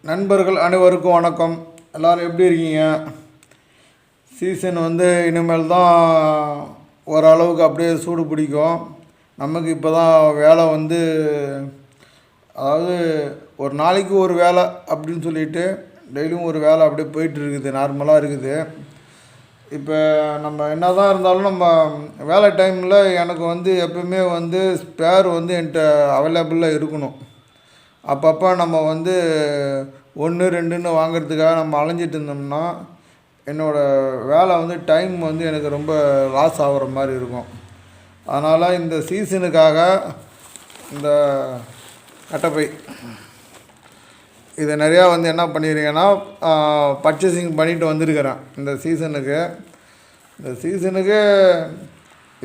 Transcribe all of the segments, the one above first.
நண்பர்கள் அனைவருக்கும் வணக்கம். எல்லோரும் எப்படி இருக்கீங்க? சீசன் இனிமேல் தான் ஓரளவுக்கு அப்படியே சூடு பிடிக்கும். நமக்கு இப்போ தான் வேலை அதாவது ஒரு நாளைக்கு ஒரு வேலை அப்படின்னு சொல்லிட்டு டெய்லியும் ஒரு வேலை அப்படியே போயிட்டு இருக்குது, நார்மலாக இருக்குது. இப்போ நம்ம என்ன தான் இருந்தாலும் நம்ம வேலை டைமில் எனக்கு எப்பவுமே ஸ்பேர் என்கிட்ட அவைலபிளாக இருக்கணும். அப்பப்போ நம்ம 1 2ன்னு வாங்கிறதுக்காக நம்ம அலைஞ்சிட்டு இருந்தோம்னா என்னோடய வேலை டைம் எனக்கு ரொம்ப லாஸ் ஆகிற மாதிரி இருக்கும். அதனால் இந்த சீசனுக்காக இந்த கட்டப்பை இதை நிறையா என்ன பண்ணியிருக்கேன்னா பர்ச்சேசிங் பண்ணிட்டு வந்திருக்கிறேன். இந்த சீசனுக்கு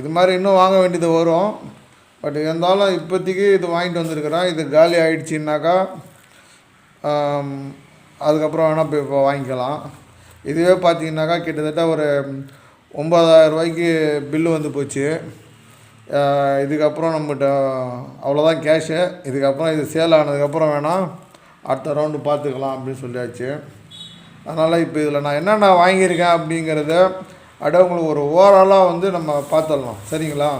இது மாதிரி இன்னும் வாங்க வேண்டியது வரும். பட் இருந்தாலும் இப்போதைக்கு இது வாங்கிட்டு வந்திருக்கிறேன். இது காலி ஆகிடுச்சின்னாக்கா அதுக்கப்புறம் வேணால் போய் இப்போ வாங்கிக்கலாம். இதுவே பார்த்திங்கனாக்கா கிட்டத்தட்ட ஒரு 9,000 ரூபாய்க்கு பில்லு போச்சு. இதுக்கப்புறம் நம்மகிட்ட அவ்வளோதான் கேஷு. இதுக்கப்புறம் இது சேல் ஆனதுக்கப்புறம் வேணால் அடுத்த ரவுண்டு பார்த்துக்கலாம் அப்படின்னு சொல்லியாச்சு. அதனால் இப்போ இதில் நான் என்னென்ன வாங்கியிருக்கேன் அப்படிங்கிறத அப்படியே உங்களுக்கு ஒரு ஓவராலாக நம்ம பார்த்துடலாம், சரிங்களா?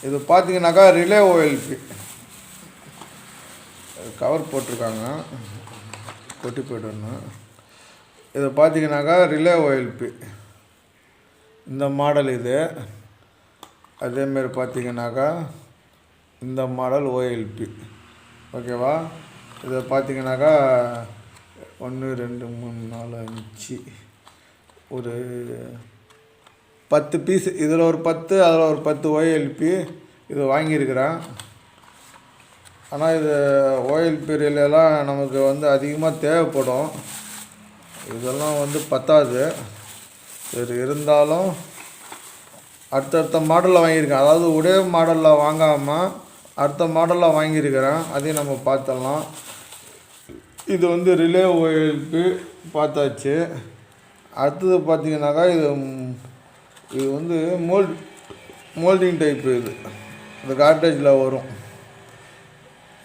இது பார்த்தீங்கன்னாக்கா ரிலே ஓஎல்பி கவர் போட்டிருக்காங்க, கொட்டி போய்ட்டு. இது பார்த்தீங்கன்னாக்கா ரிலே ஓஎல்பி இந்த மாடல். இது அதேமாரி பார்த்தீங்கன்னாக்கா இந்த மாடல் ஓஎல்பி, ஓகேவா? இதை பார்த்தீங்கன்னாக்கா 1 2 3 4 5 ஒரு 10 பீஸு. இதில் ஒரு 10, அதில் ஒரு 10 ஓஎல்பி இது வாங்கியிருக்கிறேன். ஆனால் இது ஓஎல்பி ரிலேலாம் நமக்கு அதிகமாக தேவைப்படும். இதெல்லாம் பத்தாது. சரி, இருந்தாலும் அடுத்தடுத்த மாடலில் வாங்கியிருக்கேன். அதாவது ஒரே மாடலில் வாங்காமல் அடுத்த மாடலில் வாங்கியிருக்கிறேன். அதையும் நம்ம பார்த்துடலாம். இது ரிலே ஓஎல்பி பார்த்தாச்சு. அடுத்தது பார்த்திங்கனாக்கா இது மோல்டிங் டைப்பு. இது கார்டேஜில் வரும்.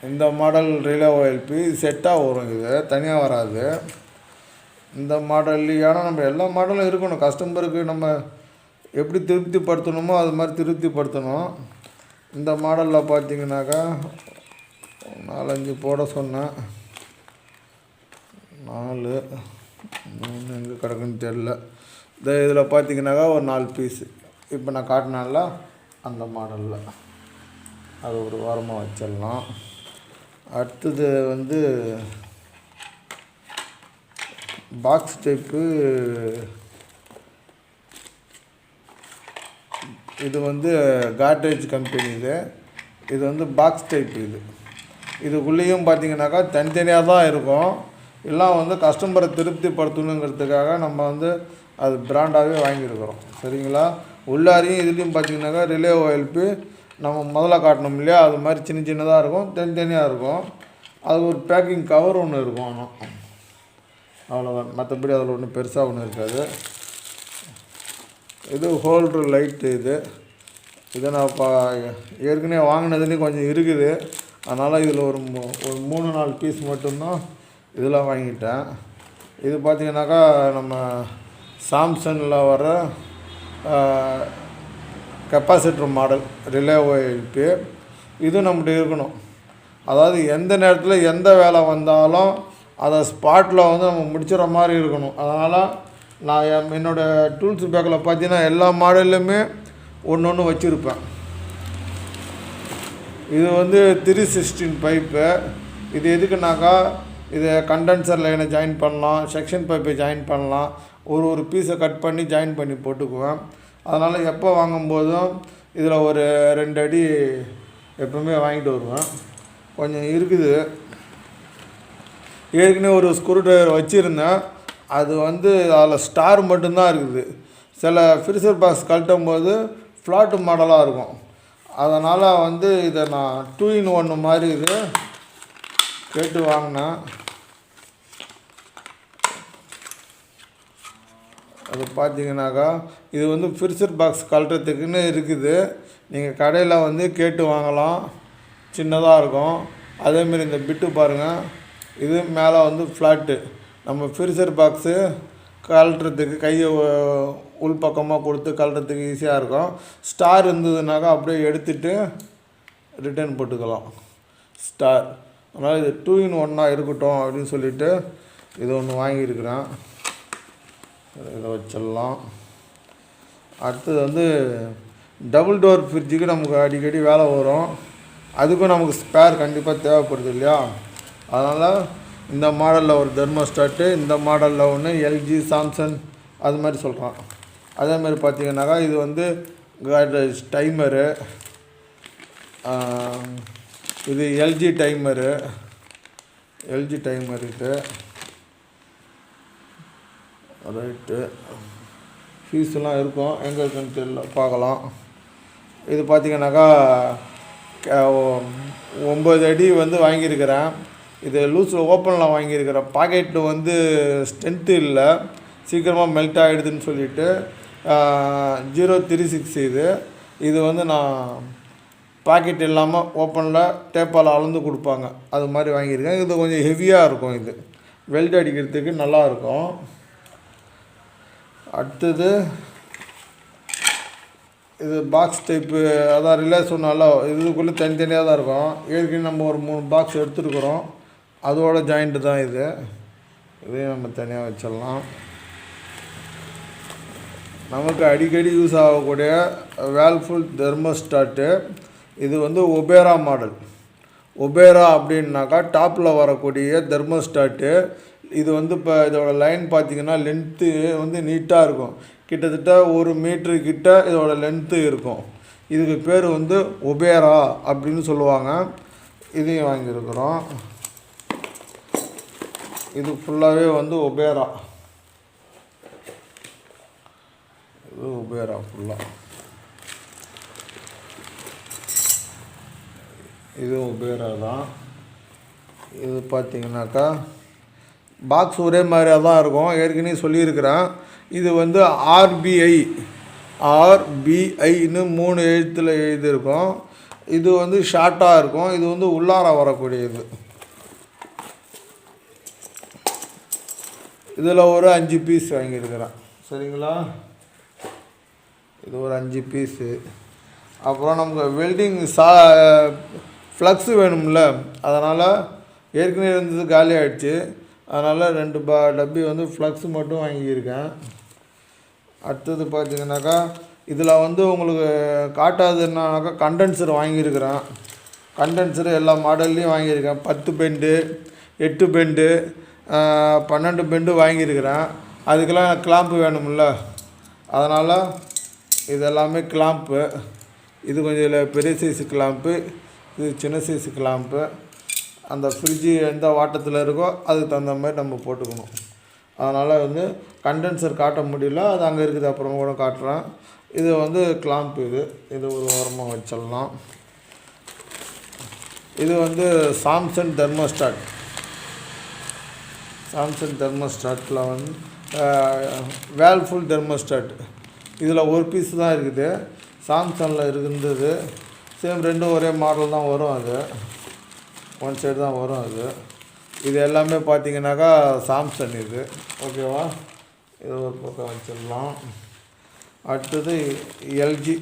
இந்த மாடல் ரிலே ஓஎல்பி செட்டாக வரும், இது தனியாக வராது. இந்த மாடல் ஏன்னா நம்ம எல்லா மாடலும் இருக்கணும். கஸ்டமருக்கு நம்ம எப்படி திருப்திப்படுத்தணுமோ அது மாதிரி திருப்திப்படுத்தணும். இந்த மாடலில் பார்த்திங்கனாக்கா 4 5 போட சொன்னேன். 4 3 எங்கே கிடக்குன்னு தெரில. இதில் பார்த்திங்கனாக்கா ஒரு 4 பீஸு இப்போ நான் காட்டினால அந்த மாடலில் அது ஒரு வாரமாக வச்சிடலாம். அடுத்தது பாக்ஸ் டைப்பு. இது கார்டேஜ் கம்பெனி. இது பாக்ஸ் டைப்பு. இதுக்குள்ளேயும் பார்த்திங்கனாக்கா தனித்தனியாக தான் இருக்கும். எல்லாம் கஸ்டமரை திருப்திப்படுத்தணுங்கிறதுக்காக நம்ம அது பிராண்டாகவே வாங்கியிருக்கிறோம், சரிங்களா? உள்ளாரையும் இதுலேயும் பார்த்திங்கனாக்கா ரிலே ஓஎல்பி நம்ம முதல்ல காட்டணும் இல்லையா, அது மாதிரி சின்ன சின்னதாக இருக்கும், தனித்தனியாக இருக்கும். அது ஒரு பேக்கிங் கவர் ஒன்று இருக்கும். ஆனால் அவ்வளோதான், மற்றபடி அதில் ஒன்றும் பெருசாக ஒன்றும் இருக்காது. இது ஹோல்ட்ரு லைட்டு. இதை நான் ஏற்கனவே வாங்கினதுலேயும் கொஞ்சம் இருக்குது. அதனால் இதில் ஒரு 3 4 பீஸ் மட்டும்தான் இதில் வாங்கிட்டேன். இது பார்த்திங்கனாக்கா நம்ம சாம்சங்கில் வர கெப்பாசிட்டர் மாடல் ரிலே ஓஎல்பி. இது நம்மகிட்ட இருக்கணும். அதாவது எந்த நேரத்தில் எந்த வேலை வந்தாலும் அதை ஸ்பாட்டில் நம்ம முடிச்சிடுற மாதிரி இருக்கணும். அதனால் நான் என்னோடய டூல்ஸ் பேக்கில் பார்த்தீங்கன்னா எல்லா மாடல்லையுமே ஒன்று வச்சுருப்பேன். இது 316 பைப்பு. இது எதுக்குனாக்கா இதை கண்டென்சர் லைனை ஜாயின் பண்ணலாம், செக்ஷன் பைப்பை ஜாயின் பண்ணலாம், ஒரு பீஸை கட் பண்ணி ஜாயின் பண்ணி போட்டுக்குவேன். அதனால் எப்போ வாங்கும்போதும் இதில் ஒரு 2 அடி எப்பவுமே வாங்கிட்டு வருவேன். கொஞ்சம் இருக்குது. ஏற்கனவே ஒரு ஸ்க்ரூ ட்ரைவர் வச்சுருந்தேன். அது அதில் ஸ்டார் மட்டும்தான் இருக்குது. சில ஃப்ரீசர் பாக்ஸ் கழட்டும் போது ஃப்ளாட்டு மாடலாக இருக்கும். அதனால் இதை நான் 2 in 1 மாதிரி இது கேட்டு வாங்கினேன். அது பார்த்தீங்கன்னாக்கா இது ஃப்ரீசர் பாக்ஸ் கழட்டுறதுக்குன்னு இருக்குது. நீங்கள் கடையில் கேட்டு வாங்கலாம். சின்னதாக இருக்கும். அதேமாரி இந்த பிட்டு பாருங்கள், இது மேலே வந்து ஃப்ளாட்டு. நம்ம ஃப்ரீசர் பாக்ஸு கழட்டுறதுக்கு கையை உள்பக்கமாக கொடுத்து கழட்டுறதுக்கு ஈஸியாக இருக்கும். ஸ்டார் இருந்ததுனாக்கா அப்படியே எடுத்துகிட்டு ரிட்டர்ன் போட்டுக்கலாம் ஸ்டார். அதனால் இது 2 in 1 இருக்கட்டும் அப்படின்னு சொல்லிவிட்டு இது ஒன்று வாங்கியிருக்கிறேன். இதை வச்சிடலாம். அடுத்தது வந்து டபுள் டோர் ஃப்ரிட்ஜுக்கு நமக்கு அடிக்கடி வேலை வரும். அதுக்கும் நமக்கு ஸ்பேர் கண்டிப்பாக தேவைப்படுது இல்லையா? அதனால் இந்த மாடலில் ஒரு தெர்மோஸ்டாட்டு, இந்த மாடலில் ஒன்று எல்ஜி, சாம்சங் அது மாதிரி சொல்கிறான். அதேமாதிரி பார்த்திங்கனாக்கா இது வந்து டைமரு, இது எல்ஜி டைமரு, எல்ஜி டைமர் இது ரைட்டு. ஃபீஸ்லாம் இருக்கும், எங்கே இருக்குன்னு தெரியல, பார்க்கலாம். இது பார்த்திங்கனாக்கா 9 அடி வந்து வாங்கியிருக்கிறேன். இது லூஸில் ஓப்பனில் வாங்கியிருக்கிறேன். பாக்கெட்டில் வந்து ஸ்ட்ரென்த்து இல்லை, சீக்கிரமாக மெல்ட் ஆகிடுதுன்னு சொல்லிவிட்டு 036 இது வந்து நான் பாக்கெட் இல்லாமல் ஓப்பனில் டேப்பால் அளந்து கொடுப்பாங்க, அது மாதிரி வாங்கியிருக்கேன். இது கொஞ்சம் ஹெவியாக இருக்கும், இது வெல்ட் அடிக்கிறதுக்கு நல்லாயிருக்கும். அடுத்தது இது பாக்ஸ் டைப்பு, அதான் ரிலே சொன்னால இதுக்குள்ளே தனித்தனியாக தான் இருக்கும். ஏற்கனவே நம்ம ஒரு 3 பாக்ஸ் எடுத்துருக்குறோம், அதோட ஜாயிண்ட்டு தான் இது. இதையும் நம்ம தனியாக வச்சிடலாம். நமக்கு அடிக்கடி யூஸ் ஆகக்கூடிய வேர்ல்பூல் தெர்மோஸ்டாட்டு. இது வந்து ஒபேரா மாடல். ஒபேரா அப்படின்னாக்கா டாப்பில் வரக்கூடிய தெர்மோஸ்டாட்டு. இது வந்து இப்போ இதோட லைன் பார்த்திங்கன்னா லென்த்து வந்து நீட்டாக இருக்கும். கிட்டத்தட்ட 1 மீட்ரு கிட்ட இதோட லென்த்து இருக்கும். இதுக்கு பேர் வந்து ஒபேரா அப்படின்னு சொல்லுவாங்க. இதையும் வாங்கியிருக்கிறோம். இது ஃபுல்லாகவே வந்து ஒபேரா, இது ஒபேரா ஃபுல்லாக, இது ஒபேரா தான். இது பார்த்திங்கனாக்கா பாக்ஸ் ஒரே மாதிரியாக தான் இருக்கும், ஏற்கனவே சொல்லியிருக்கிறேன். இது வந்து ஆர்பிஐன்னு 3 எழுத்தில் எழுதியிருக்கும். இது வந்து ஷார்ட்டாக இருக்கும். இது வந்து உள்ளார வரக்கூடியது. இதில் ஒரு 5 பீஸ் வாங்கியிருக்கிறேன், சரிங்களா? இது ஒரு 5 பீஸு. அப்புறம் நமக்கு வெல்டிங் ஃப்ளக்ஸு வேணும்ல, அதனால் ஏற்கனவே இருந்தது காலி ஆகிடுச்சு. அதனால் 2 டப்பி வந்து ஃப்ளக்ஸு மட்டும் வாங்கியிருக்கேன். அடுத்தது பார்த்திங்கனாக்கா இதில் வந்து உங்களுக்கு காட்டாது என்னன்னாக்கா கண்டென்சர் வாங்கியிருக்கிறேன். கண்டென்சரு எல்லா மாடல்லையும் வாங்கியிருக்கேன். 10 பெண்டு, 8 பெண்டு, 12 பெண்டு வாங்கியிருக்கிறேன். அதுக்கெல்லாம் கிளாம்பு வேணும்ல, அதனால் இது எல்லாமே கிளாம்ப்பு. இது கொஞ்சம் பெரிய சைஸு கிளாம்ப்பு, இது சின்ன சைஸு கிளாம்ப்பு. அந்த ஃப்ரிட்ஜு எந்த வாட்டத்தில் இருக்கோ அதுக்கு தகுந்த மாதிரி நம்ம போட்டுக்கணும். அதனால் வந்து கண்டென்சர் காட்ட முடியல, அது அங்கே இருக்குது, அப்புறம் கூட காட்டுறேன். இது வந்து கிளாம்ப். இது ஒரு ஓரமாக வச்சிடலாம். இது வந்து சாம்சங் தெர்மோஸ்டாட். சாம்சங் தெர்மோஸ்டாட்டில் வந்து வேர்ல்பூல் தெர்மோஸ்டாட். இதில் ஒரு பீஸ் தான் இருக்குது. சாம்சங்கில் இருந்தது சேம், 2 ஒரே மாடல் தான் வரும். அது ஒன் சைடு தான் வரும். இது எல்லாமே பார்த்திங்கனாக்கா சாம்சங் இது, ஓகேவா? இது ஒரு பக்கம் வச்சிடலாம். அடுத்தது எல்ஜி.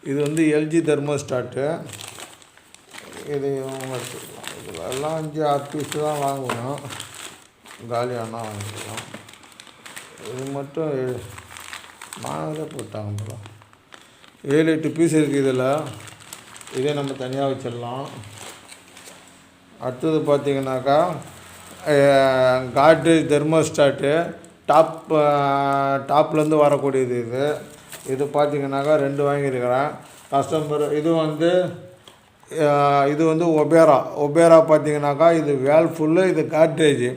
இது வந்து எல்ஜி தெர்மோஸ்டாட்டு. இது வச்சுக்கலாம். இதில் எல்லாம் 5-6 பீஸு தான் வாங்கணும், காலியானா வாங்கிக்கலாம். இது மட்டும் 4 போட்டாங்க போல, 7-8 பீஸ் இருக்குது இதில். இதே நம்ம தனியாக வச்சிடலாம். அடுத்தது பார்த்திங்கனாக்கா காட்ரேஜ் தெர்மோஸ்டாட்டு, டாப்லேருந்து வரக்கூடியது. இது பார்த்திங்கனாக்கா 2 வாங்கியிருக்கிறேன். கஸ்டமர் இது வந்து ஒபேரா பார்த்திங்கனாக்கா இது வேர்ல்பூல்லு, இது காட்ரேஜ்.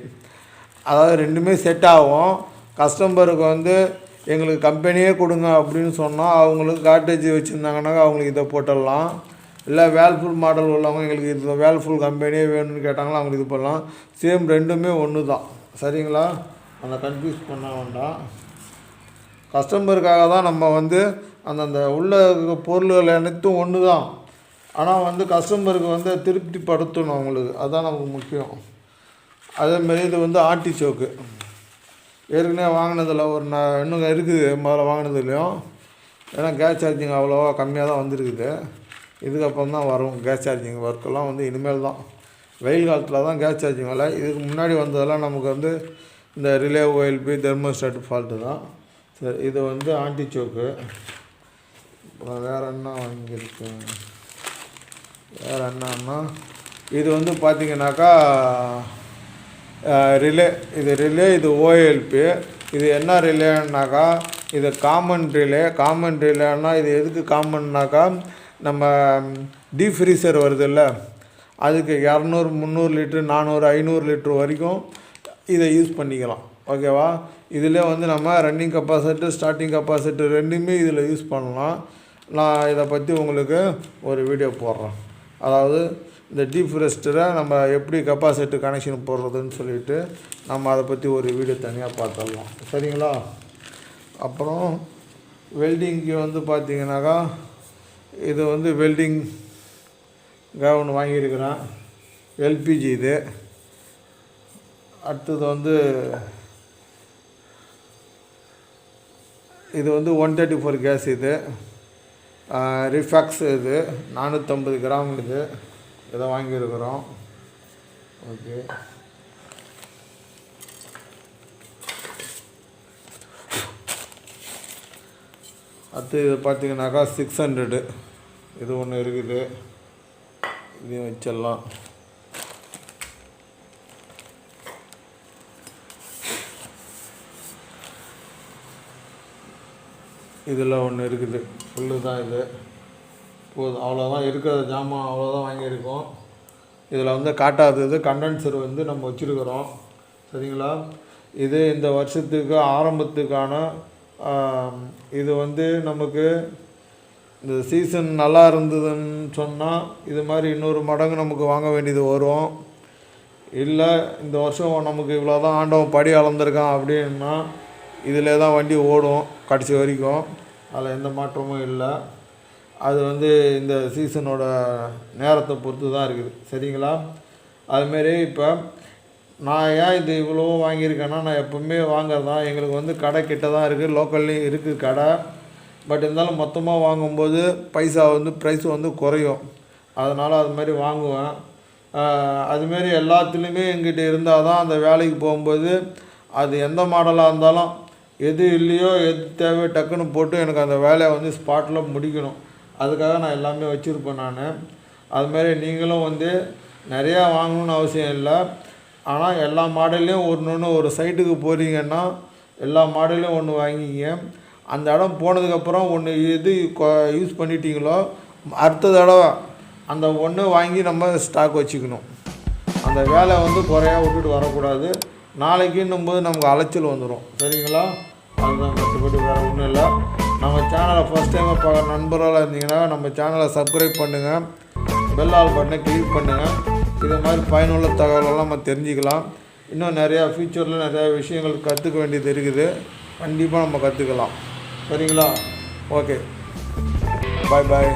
அதாவது 2மே செட் ஆகும். கஸ்டமருக்கு வந்து எங்களுக்கு கம்பெனியே கொடுங்க அப்படின்னு சொன்னால் அவங்களுக்கு காட்ரேஜ் வச்சுருந்தாங்கனாக்கா அவங்களுக்கு இதை போட்டுடலாம். இல்லை வேர்ல்பூல் மாடல் உள்ளவங்க எங்களுக்கு இது வேர்ல்பூல் கம்பெனியே வேணும்னு கேட்டாங்களா அவங்களுக்கு இது பண்ணலாம். சேம் 2மே ஒன்று தான், சரிங்களா? அந்த கன்ஃபியூஸ் பண்ண வேண்டாம். கஸ்டமருக்காக தான் நம்ம வந்து அந்தந்த உள்ள பொருள்கள் அனைத்தும் ஒன்று தான். ஆனால் வந்து கஸ்டமருக்கு வந்து திருப்திப்படுத்தணும் அவங்களுக்கு, அதுதான் நமக்கு முக்கியம். அதேமாரி இது வந்து ஆர்டிச்சோக்கு ஏற்கனவே வாங்கினதில் ஒரு இன்னும் இருக்குது முதல்ல வாங்கினதுலேயும். ஏன்னா கேஸ் சார்ஜிங் அவ்வளோவா கம்மியாக தான் வந்திருக்குது. இதுக்கப்புறம் தான் வரும் கேஸ் சார்ஜிங் ஒர்க்கெல்லாம் வந்து இனிமேல் தான். வெயில் காலத்தில் தான் கேஸ் சார்ஜிங் வரல. இதுக்கு முன்னாடி வந்ததெல்லாம் நமக்கு வந்து இந்த ரிலே OLP தெர்மோஸ்டாட் ஃபால்ட்டு தான். சரி, இது வந்து ஆன்டிச்சோக்கு. அப்புறம் வேறு என்ன வாங்கியிருக்கு, வேறு என்னன்னா இது வந்து பார்த்திங்கனாக்கா ரிலே. இது ரிலே, இது OLP. இது என்ன ரிலேன்னாக்கா இது காமன் ரிலே. காமன் ரிலேன்னா இது எதுக்கு காமன்னாக்கா நம்ம டீப் ஃப்ரீசர் வருதுல்ல, அதுக்கு 200 300 லிட்ரு 400 500 லிட்ரு வரைக்கும் இதை யூஸ் பண்ணிக்கலாம். ஓகேவா? இதில் வந்து நம்ம ரன்னிங் கெப்பாசிட்டி ஸ்டார்டிங் கெப்பாசிட்டி ரெண்டுமே இதில் யூஸ் பண்ணலாம். நான் இதை பற்றி உங்களுக்கு ஒரு வீடியோ போடுறேன். அதாவது இந்த டீப் ஃப்ரீசரை நம்ம எப்படி கெப்பாசிட்டி கனெக்ஷன் போடுறதுன்னு சொல்லிவிட்டு நம்ம அதை பற்றி ஒரு வீடியோ தனியாக பார்த்துடலாம். சரிங்களா? அப்புறம் வெல்டிங்க்கு வந்து பார்த்திங்கனாக்கா இது வந்து வெல்டிங் ஒன்று வாங்கியிருக்கிறேன். LPG இது. அடுத்தது வந்து இது வந்து 134 கேஸ். இது ரிஃபாக்ஸ். இது 450 கிராம். இது இதை வாங்கியிருக்கிறோம். ஓகே. அடுத்து இது பார்த்திங்கனாக்கா 600 இது ஒன்று இருக்குது. இதையும் வச்சிடலாம். இதில் ஒன்று இருக்குது. ஃபுல்லு தான் இது. போதும், அவ்வளோதான் இருக்கிற ஜாமான், அவ்வளோதான் வாங்கியிருக்கோம். இதில் வந்து காட்டாதது கண்டென்சர் வந்து நம்ம வச்சுருக்கிறோம். சரிங்களா? இது இந்த வருஷத்துக்கு ஆரம்பத்துக்கான இது வந்து நமக்கு இந்த சீசன் நல்லா இருந்ததுன்னு சொன்னால் இது மாதிரி இன்னொரு மடங்கு நமக்கு வாங்க வேண்டியது வரும். இல்லை இந்த வருஷம் நமக்கு இவ்வளோ தான் ஆண்டவன் படி அளந்திருக்கான் அப்படின்னா இதில் தான் வண்டி ஓடும் கடைசி வரைக்கும். அதில் எந்த மாற்றமும் இல்லை. அது வந்து இந்த சீசனோட நேரத்தை பொறுத்து தான் இருக்குது. சரிங்களா? அதுமாரி இப்போ நான் ஏன் இது இவ்வளோ வாங்கியிருக்கேன்னா, நான் எப்போவுமே வாங்குறது தான். எங்களுக்கு வந்து கடை கிட்ட தான் இருக்குது, லோக்கல்லையும் இருக்குது கடை. பட் இருந்தாலும் மொத்தமாக வாங்கும்போது பைசா வந்து ப்ரைஸ் வந்து குறையும். அதனால் அது மாதிரி வாங்குவேன். அதுமாரி எல்லாத்துலேயுமே எங்கிட்ட இருந்தால் தான் அந்த வேலைக்கு போகும்போது அது எந்த மாடலாக இருந்தாலும் எது இல்லையோ எது தேவையோ டக்குன்னு போட்டு எனக்கு அந்த வேலையை வந்து ஸ்பாட்டில் முடிக்கணும். அதுக்காக நான் எல்லாமே வச்சுருப்பேன் நான். அதுமாரி நீங்களும் வந்து நிறையா வாங்கணுன்னு அவசியம் இல்லை. ஆனால் எல்லா மாடல்லையும் ஒன்று ஒரு சைட்டுக்கு போகிறீங்கன்னா எல்லா மாடல்லையும் ஒன்று வாங்கிங்க. அந்த இடம் போனதுக்கப்புறம் ஒன்று எது யூஸ் பண்ணிட்டீங்களோ அடுத்த தடவை அந்த ஒன்று வாங்கி நம்ம ஸ்டாக் வச்சுக்கணும். அந்த வேலை வந்து குறையா விட்டுட்டு வரக்கூடாது. நாளைக்குன்னும் போது நமக்கு அலைச்சல் வந்துடும். சரிங்களா? அதுதான், மற்றபடி வேறு ஒன்றும் இல்லை. நம்ம சேனலை ஃபஸ்ட் டைமாக பார்க்குற நண்பர்களாக இருந்தீங்கன்னா நம்ம சேனலை சப்ஸ்கிரைப் பண்ணுங்கள், பெல் ஆல் பட்டனை கிளிக் பண்ணுங்கள். இது மாதிரி பயனுள்ள தகவலெல்லாம் நம்ம தெரிஞ்சுக்கலாம். இன்னும் நிறையா ஃபியூச்சரில் நிறையா விஷயங்கள் கற்றுக்க வேண்டியது இருக்குது. கண்டிப்பாக நம்ம கற்றுக்கலாம். சரிங்களா? ஓகே, பாய் பாய்.